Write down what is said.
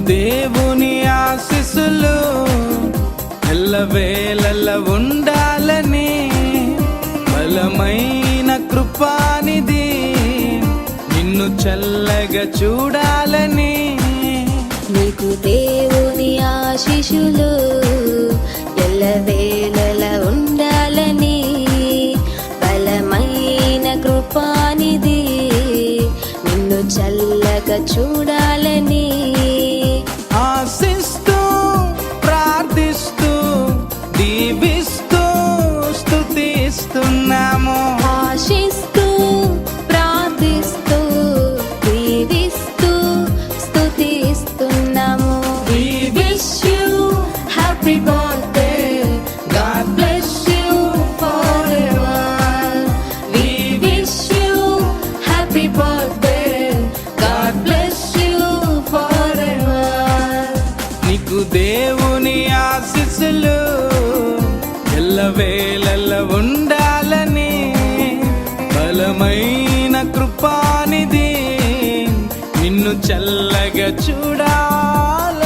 దేవుని ఆశీస్సులు ఎల్లవేళల ఉండాలని బలమైన కృపానిధి నిన్ను చల్లగా చూడాలని నీకు దేవుని ఆశీస్సులు ఎల్లవేళల ఉండాలని బలమైన కృపానిధి నిన్ను చల్లగా చూడాలని ఆశిస్తూ ప్రార్థిస్తూ దీవిస్తూ స్తుతిస్తున్నాము. ఆశిస్తూ ప్రార్థిస్తూ దీవిస్తూ స్తుతిస్తున్నాము. We wish you happy birthday. God bless you forever. We wish you happy birthday. God bless you forever. నీకు దేవుని ఆశీస్సులు ఎల్లవేళల ఉండాలని బలమైన కృపానిధి నిన్ను చల్లగా చూడాలని